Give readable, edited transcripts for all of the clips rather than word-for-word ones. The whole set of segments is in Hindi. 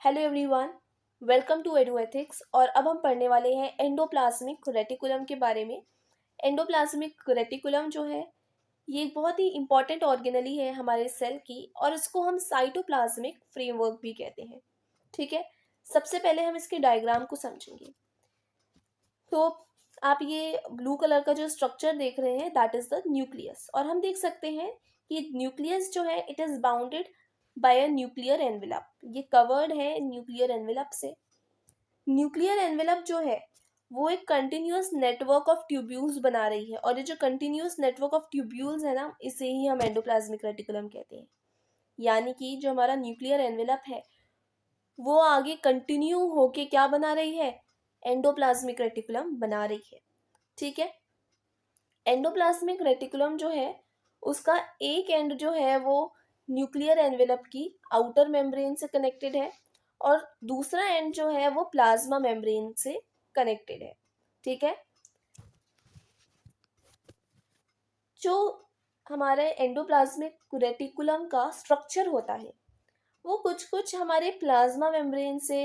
Hello everyone, welcome to Eduethics. और अब हम पढ़ने वाले हैं एंडोप्लाज्मिक रेटिकुलम के बारे में। एंडोप्लाज्मिक रेटिकुलम जो है ये एक बहुत ही इंपॉर्टेंट ऑर्गेनली है हमारे सेल की, और इसको हम साइटोप्लाज्मिक फ्रेमवर्क भी कहते हैं। ठीक है, सबसे पहले हम इसके डायग्राम को समझेंगे। तो आप ये ब्लू कलर का जो स्ट्रक्चर देख रहे हैं दैट इज द न्यूक्लियस, और हम देख सकते हैं कि न्यूक्लियस जो है it is bounded by a nuclear envelope. ये कवर्ड है न्यूक्लियर एनवेलप से। न्यूक्लियर एनवेलप जो है वो एक कंटिन्यूअस नेटवर्क ऑफ ट्यूब्यूल्स बना रही है, और ये जो कंटिन्यूअस नेटवर्क ऑफ ट्यूब्यूल्स है ना, इसे ही हम एंडोप्लाज्मिक रेटिकुलम कहते हैं। यानी कि जो हमारा न्यूक्लियर एनवेलप है वो आगे कंटिन्यू होके क्या बना रही है, एंडोप्लाज्मिक रेटिकुलम बना रही है। ठीक है, एंडोप्लाज्मिक रेटिकुलम जो है उसका एक एंड जो है वो न्यूक्लियर एनवेलप की आउटर मेम्ब्रेन से कनेक्टेड है, और दूसरा एंड जो है वो प्लाज्मा मेम्ब्रेन से कनेक्टेड है। ठीक है, जो हमारे एंडोप्लाज्मिक रेटिकुलम का स्ट्रक्चर होता है वो कुछ हमारे प्लाज्मा मेम्ब्रेन से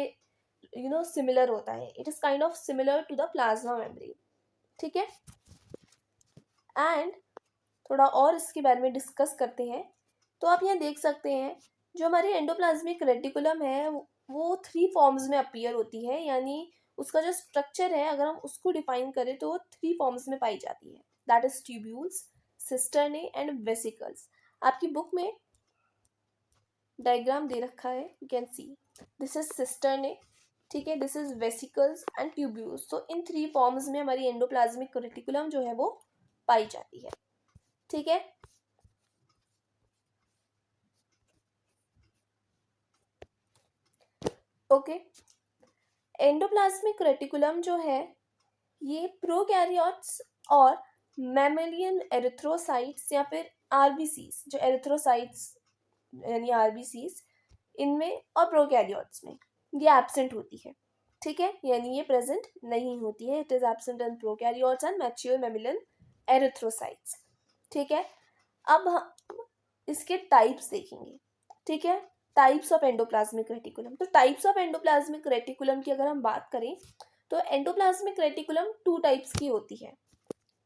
सिमिलर होता है। It is kind of similar to the plasma membrane. ठीक है, एंड थोड़ा और इसके बारे में डिस्कस करते हैं। तो आप यहाँ देख सकते हैं जो हमारी एंडोप्लाज्मिक रेटिकुलम है वो 3 फॉर्म्स में अपीयर होती है। यानी उसका जो स्ट्रक्चर है अगर हम उसको डिफाइन करें तो वो 3 फॉर्म्स में पाई जाती है। That is tubules, cisternae and vesicles. आपकी बुक में डायग्राम दे रखा है, you can see this is cisternae. ठीक है, this is vesicles and tubules. तो इन 3 फॉर्म्स में हमारी एंडोप्लाज्मिक रेटिकुलम जो है वो पाई जाती है। ठीक है, ओके। एंडोप्लाज्मिक रेटिकुलम जो है ये प्रोकैरियोट्स और मैमेलियन एरिथ्रोसाइट्स या फिर आरबीसीज, जो एरिथ्रोसाइट्स यानी आरबीसीज इनमें और प्रोकैरियोट्स में ये एब्सेंट होती है। ठीक है, यानी ये प्रेजेंट नहीं होती है। It is absent in prokaryotes and mature mammalian erythrocytes. ठीक है, अब हम इसके टाइप्स देखेंगे। ठीक है, टाइप्स ऑफ एंडोप्लाज्मिक रेटिकुलम। तो टाइप्स ऑफ एंडोप्लाज्मिक रेटिकुलम की अगर हम बात करें तो एंडोप्लाज्मिक रेटिकुलम 2 टाइप्स की होती है।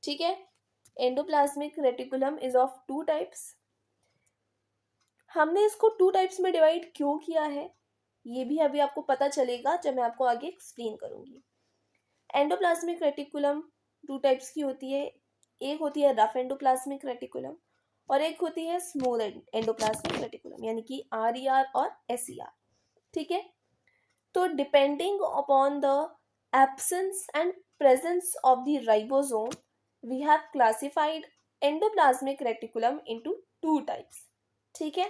ठीक है, endoplasmic reticulum is of 2 types. हमने इसको 2 टाइप्स में डिवाइड क्यों किया है ये भी अभी आपको पता चलेगा जब मैं आपको आगे एक्सप्लेन करूंगी। एंडोप्लाज्मिक रेटिकुलम 2 टाइप्स की होती है। एक होती है रफ एंडोप्लाज्मिक रेटिकुलम और एक होती है स्मूथ एंडोप्लाज्मिक रेटिकुलम, यानी कि RER और SER। ठीक है, तो depending upon the absence and presence of the ribosome we have classified endoplasmic reticulum into 2 types. ठीक है,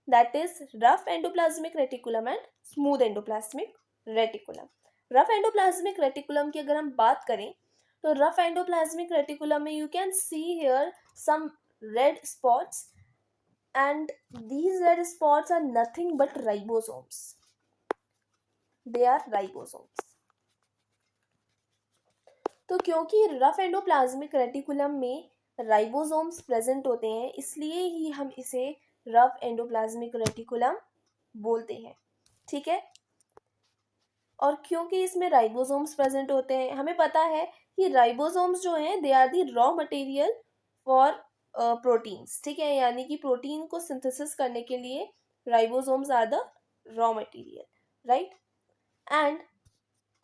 that is rough endoplasmic reticulum and smooth endoplasmic reticulum. Rough endoplasmic reticulum की अगर हम बात करें तो रफ एंडोप्लाज्मिक रेटिकुलम में you can see here some red spots, and these red spots are nothing but ribosomes. They are ribosomes. तो क्योंकि रफ एंडोप्लाज्मिक रेटिकुलम में राइबोसोम्स प्रेजेंट होते हैं इसलिए ही हम इसे रफ एंडोप्लाज्मिक रेटिकुलम बोलते हैं। ठीक है, और क्योंकि इसमें राइबोसोम्स प्रेजेंट होते हैं हमें पता है कि राइबोसोम्स जो हैं they are the raw material for proteins. ठीक है, यानी कि प्रोटीन को सिंथेसिस करने के लिए ribosomes are the raw material, right. And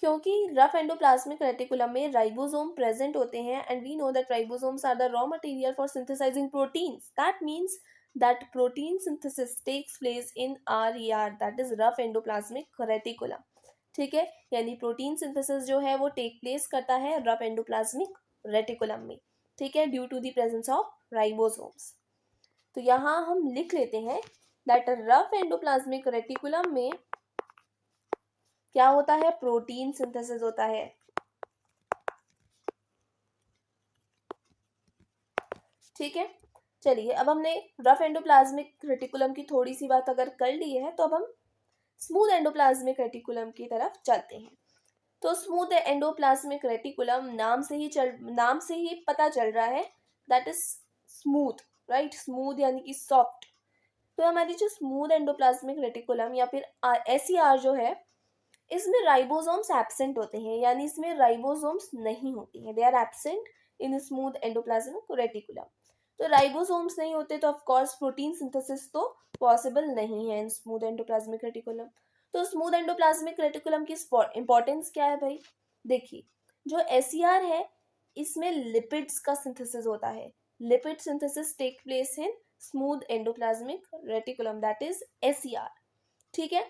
क्योंकि रफ एंडोप्लाज्मिक रेटिकुलम में राइबोसोम प्रेजेंट होते हैं and we know that ribosomes are the raw material for synthesising proteins, that means that protein synthesis takes place in RER, that is rough endoplasmic reticulum। ठीक है, यानी प्रोटीन सिंथेसिस जो है वो टेक प्लेस करता है रफ एंडोप्लाज्मिक रेटिकुलम में। ठीक है, due to the presence of ribosomes. तो यहाँ हम लिख लेते हैं दैट रफ एंडोप्लाज्मिक रेटिकुलम में क्या होता है, प्रोटीन सिंथेसिस होता है। ठीक है, चलिए अब हमने रफ एंडोप्लाज्मिक रेटिकुलम की थोड़ी सी बात अगर कर ली है तो अब हम स्मूथ एंडोप्लाज्मिक रेटिकुलम की तरफ चलते हैं। तो स्मूथ एंडोप्लाज्मिक रेटिकुलम नाम से ही पता चल रहा है that is smooth, right. Smooth यानी कि सॉफ्ट। तो हमारी जो स्मूथ एंडोप्लाज्मिक रेटिकुलम या फिर SER जो है, इसमें राइबोसोम्स एब्सेंट होते हैं, यानी इसमें राइबोसोम्स नहीं होती हैं, they are absent in smooth endoplasmic reticulum. तो राइबोसोम्स नहीं होते तो ऑफ कोर्स प्रोटीन सिंथेसिस तो पॉसिबल नहीं है इन स्मूथ एंडोप्लाज्मिक रेटिकुलम। तो स्मूथ एंडोप्लाज्मिक रेटिकुलम की इंपॉर्टेंस क्या है भाई? देखिए, जो SER है इसमें लिपिड्स का सिंथेसिस होता है। Lipid synthesis take place in smooth endoplasmic reticulum, that is SER। ठीक है,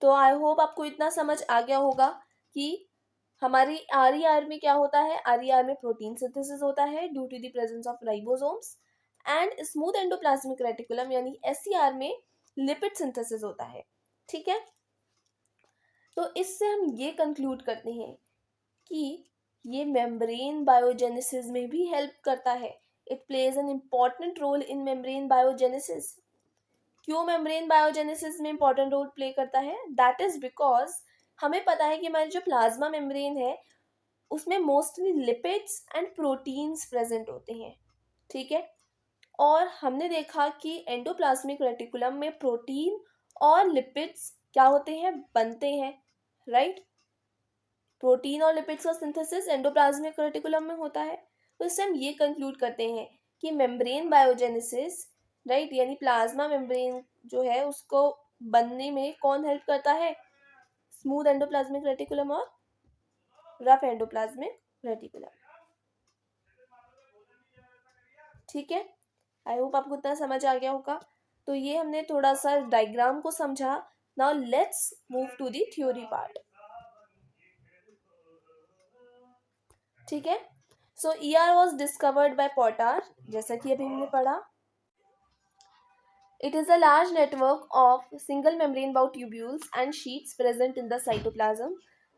तो आई होप आपको इतना समझ आ गया होगा कि हमारी RER में क्या होता है। RER में प्रोटीन सिंथेसिस होता है due to the presence of ribosomes, and smooth endoplasmic reticulum यानी SER में लिपिड सिंथेसिस होता है। ठीक है, तो इससे हम ये कंक्लूड करते हैं कि ये मेम्ब्रेन बायोजेनेसिस में भी हेल्प करता है। It plays an important role in membrane biogenesis. क्यों मेम्ब्रेन बायोजेनेसिस में इंपॉर्टेंट रोल प्ले करता है? दैट इज बिकॉज हमें पता है कि हमारी जो प्लाज्मा मेम्ब्रेन है उसमें mostly lipids and proteins present होते हैं। ठीक है, और हमने देखा कि एंडोप्लाज्मिक रेटिकुलम में प्रोटीन और लिपिड्स क्या होते हैं, बनते हैं, राइट। प्रोटीन और लिपिड्स का सिंथेसिस एंडोप्लाज्मिक रेटिकुलम में होता है। तो इससे हम ये कंक्लूड करते हैं कि मेम्ब्रेन बायोजेनेसिस, राइट, यानी प्लाज्मा मेम्ब्रेन जो है उसको बनने में कौन हेल्प करता है? स्मूथ एंडोप्लाज्मिक रेटिकुलम और रफ एंडोप्लाज्मिक रेटिकुलम। ठीक है, आई होप आपको इतना समझ आ गया होगा। तो ये हमने थोड़ा सा डायग्राम को समझा। Now let's move to the theory part. ठीक है, so ER was discovered by Porter, जैसा कि अभी हमने पढ़ा। It is a large network of single membrane bound tubules and sheets present in the cytoplasm.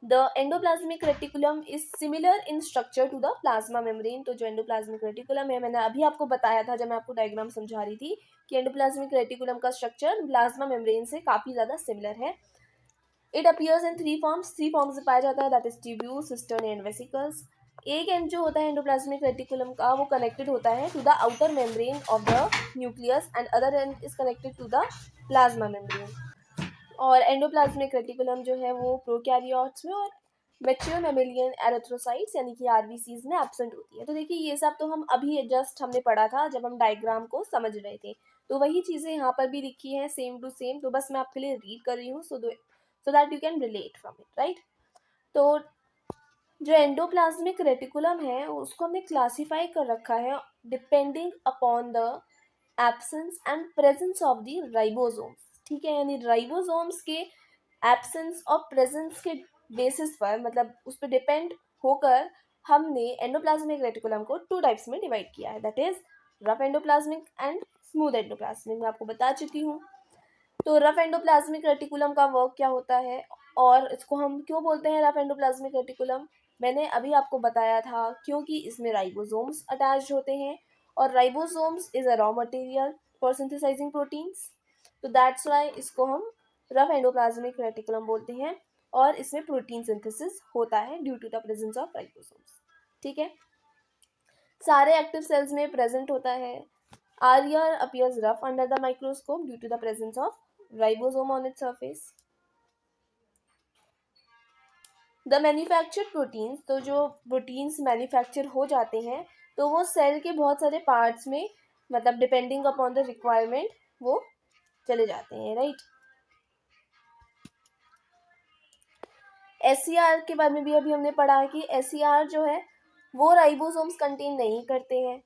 The endoplasmic reticulum is similar in structure to the plasma membrane. तो जो endoplasmic reticulum है, मैंने अभी आपको बताया था जब मैं आपको डायग्राम समझा रही थी कि endoplasmic reticulum का स्ट्रक्चर प्लाज्मा मेम्ब्रेन से काफ़ी ज़्यादा सिमिलर है। It appears in three forms में पाया जाता है, that is tubule, cistern and vesicles. एक एंड जो होता है एंडोप्लाज्मिक रेटिकुलम का वो कनेक्टेड होता है to the outer membrane of the nucleus and other end is connected to the plasma membrane. और एंडोप्लाज्मिक रेटिकुलम जो है वो प्रोकैरियोट्स में और मैच्योर मेमेलियन एरिथ्रोसाइट्स यानी कि RBCs में एब्सेंट होती है। तो देखिए ये सब तो हम अभी जस्ट हमने पढ़ा था जब हम डायग्राम को समझ रहे थे, तो वही चीज़ें यहाँ पर भी लिखी हैं सेम टू सेम। तो बस मैं आपके लिए रीड कर रही हूँ so that you can relate from it, right? तो जो एंडोप्लाज्मिक रेटिकुलम है उसको हमने क्लासीफाई कर रखा है depending upon the absence and presence of the ribosomes. ठीक है, यानी राइबोसोम्स के एब्सेंस और प्रेजेंस के बेसिस पर, मतलब उस पर डिपेंड होकर हमने एंडोप्लाज्मिक रेटिकुलम को 2 टाइप्स में डिवाइड किया है, that is rough endoplasmic and smooth endoplasmic. मैं आपको बता चुकी हूँ। तो रफ एंडोप्लाज्मिक रेटिकुलम का वर्क क्या होता है और इसको हम क्यों बोलते हैं रफ एंडोप्लाज्मिक रेटिकुलम, मैंने अभी आपको बताया था क्योंकि इसमें राइबोसोम्स अटैच्ड होते हैं और ribosomes is a raw material for synthesising proteins. तो दैट्स वाई इसको हम रफ एंडोप्लाज्मिक रेटिकुलम बोलते हैं और इसमें प्रोटीन सिंथेसिस होता है due to the presence of ribosomes. ठीक है, सारे एक्टिव सेल्स में प्रेजेंट होता है। RER appears rough under the microscope due to the presence of ribosome on its surface. The manufactured proteins, तो जो प्रोटीन्स मैन्युफैक्चर हो जाते हैं तो वो सेल के बहुत सारे पार्ट्स में, मतलब डिपेंडिंग अपॉन द रिक्वायरमेंट वो चले जाते हैं, राइट। SER के बारे में भी अभी हमने पढ़ा है कि SER जो है वो राइबोसोम्स कंटेन नहीं करते हैं।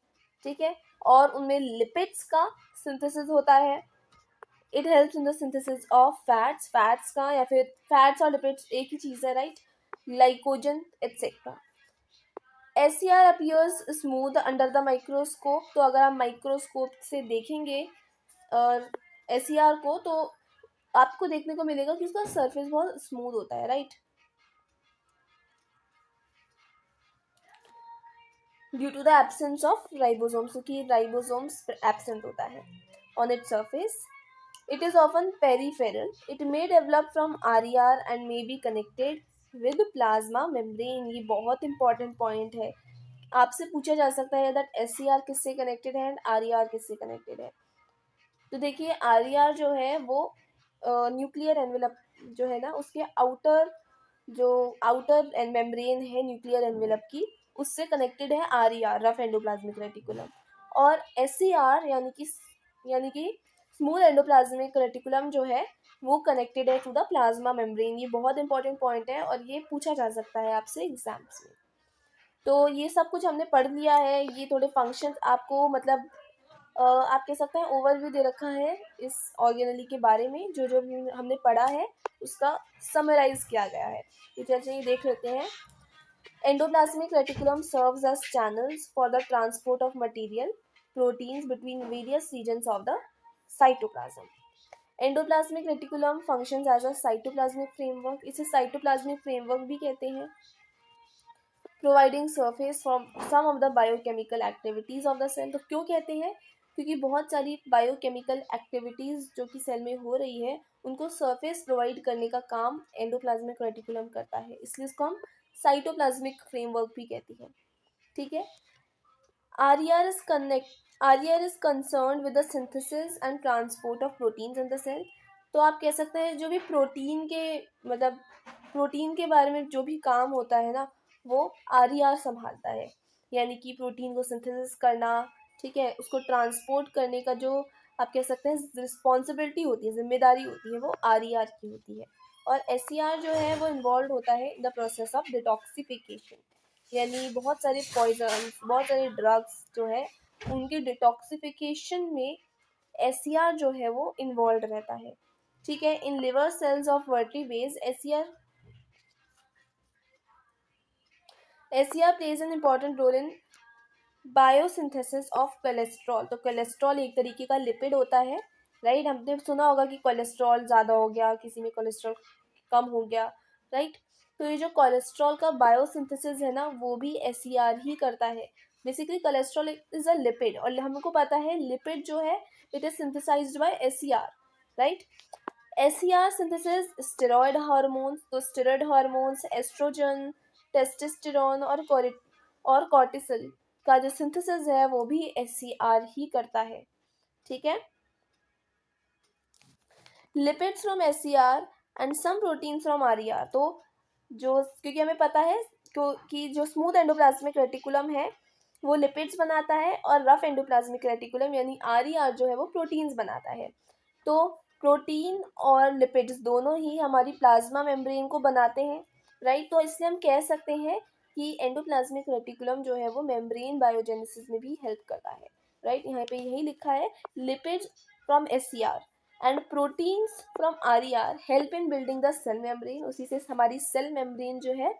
ठीक है, और उनमें लिपिड्स का सिंथेसिस होता है। It helps in the synthesis of fats का, या फिर फैट्स और लिपिड्स एक ही चीज़ है, right, glycogen etcetera. SER appears smooth under the microscope. तो अगर आप माइक्रोस्कोप से देखेंगे और SER को तो आपको देखने को मिलेगा कि उसका सरफेस बहुत स्मूथ होता है, right, due to the absence of ribosomes, क्योंकि राइबोसोम्स एब्सेंट होता है on it surface. It is often peripheral. It may develop from RER and may be connected with plasma membrane. ये बहुत इंपॉर्टेंट पॉइंट है, आपसे पूछा जा सकता है दैट SER किससे कनेक्टेड है एंड RER किससे कनेक्टेड है। तो देखिए आर जो है वो न्यूक्लियर एनवेलप जो है ना उसके आउटर मेम्ब्रेन है न्यूक्लियर एनवेलप की, उससे कनेक्टेड है आर रफ एंडोप्लाज्मिक रेटिकुलम। और एस यानी कि स्मूथ एंडोप्लाज्मिक रेटिकुलम जो है वो कनेक्टेड है टू द प्लाज्मा मेम्ब्रेन। ये बहुत इंपॉर्टेंट पॉइंट है और ये पूछा जा सकता है आपसे एग्जाम्स में। तो ये सब कुछ हमने पढ़ लिया है, ये थोड़े फंक्शंस आपको मतलब आप कह सकते हैं ओवरव्यू दे रखा है इस ऑर्गेनली के बारे में, जो जो भी हमने पढ़ा है उसका समराइज किया गया है। तो चलिए देख लेते हैं। Endoplasmic reticulum serves as channels for the transport of material proteins between various regions of the cytoplasm. Endoplasmic reticulum functions as a cytoplasmic framework, इसे साइटोप्लाज्मिक फ्रेमवर्क भी कहते हैं। Providing surface from some of the biochemical activities of the cell. तो क्यों कहते हैं? क्योंकि बहुत सारी बायोकेमिकल एक्टिविटीज़ जो कि सेल में हो रही है उनको सरफेस प्रोवाइड करने का काम एंडोप्लाज्मिक रेटिकुलम करता है, इसलिए इसको हम साइटोप्लाज्मिक फ्रेमवर्क भी कहती है। ठीक है। RER is concerned with the synthesis and transport of proteins in the cell। तो आप कह सकते हैं जो भी प्रोटीन के मतलब प्रोटीन के बारे में जो भी काम होता है ना वो RER संभालता है, यानी कि प्रोटीन को सिंथेसिस करना, ठीक है, उसको ट्रांसपोर्ट करने का जो आप कह सकते हैं रिस्पॉन्सिबिलिटी होती है, जिम्मेदारी होती है, वो RER की होती है। और SER जो है वो इन्वॉल्व होता है in the process of detoxification, यानी बहुत सारे पॉइजन, बहुत सारे ड्रग्स जो है उनके डिटॉक्सिफिकेशन में एसईआर जो है वो इन्वॉल्व रहता है। ठीक है। In liver cells of vertebrates SER plays an important role in biosynthesis of cholesterol. तो कोलेस्ट्रॉल एक तरीके का लिपिड होता है, राइट। हमने सुना होगा कि कोलेस्ट्रॉल ज़्यादा हो गया, किसी में कोलेस्ट्रॉल कम हो गया, राइट। तो ये जो कोलेस्ट्रॉल का बायोसिंथेसिस है ना वो भी एसईआर ही करता है। Basically cholesterol is a lipid और हमको पता है लिपिड जो है it is synthesised by SER, right. SER synthesis steroid hormones, तो स्टेरॉयड हार्मोन्स एस्ट्रोजन, टेस्टोस्टेरोन और कॉर्टिसol का जो सिंथेसिस है वो भी एसईआर ही करता है। ठीक है। Lipids from SER and some protein from RER. तो जो क्योंकि हमें पता है कि जो स्मूथ एंडोप्लाज्मिक रेटिकुलम है वो लिपिड्स बनाता है और रफ एंडोप्लाज्मिक रेटिकुलम यानी आरईआर जो है वो प्रोटीन्स बनाता है। तो प्रोटीन और लिपिड्स दोनों ही हमारी प्लाज्मा मेम्ब्रेन को बनाते हैं, राइट। तो इसलिए हम कह सकते हैं कि एंडोप्लाज्मिक रेटिकुलम जो है वो मेम्ब्रेन बायोजेनेसिस में भी हेल्प करता है, राइट। यहाँ पे यही लिखा है lipids from SER and proteins from RER help in building the cell membrane. उसी से हमारी सेल मेम्ब्रेन जो है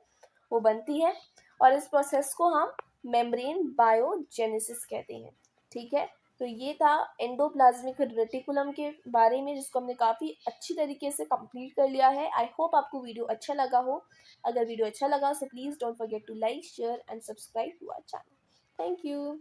वो बनती है और इस प्रोसेस को हम मेम्ब्रेन बायोजेनेसिस कहते हैं। ठीक है। तो ये था एंडोप्लाज्मिक रेटिकुलम के बारे में जिसको हमने काफ़ी अच्छी तरीके से कंप्लीट कर लिया है। आई होप आपको वीडियो अच्छा लगा हो। अगर वीडियो अच्छा लगा तो please don't forget to like share and subscribe to our channel. Thank you.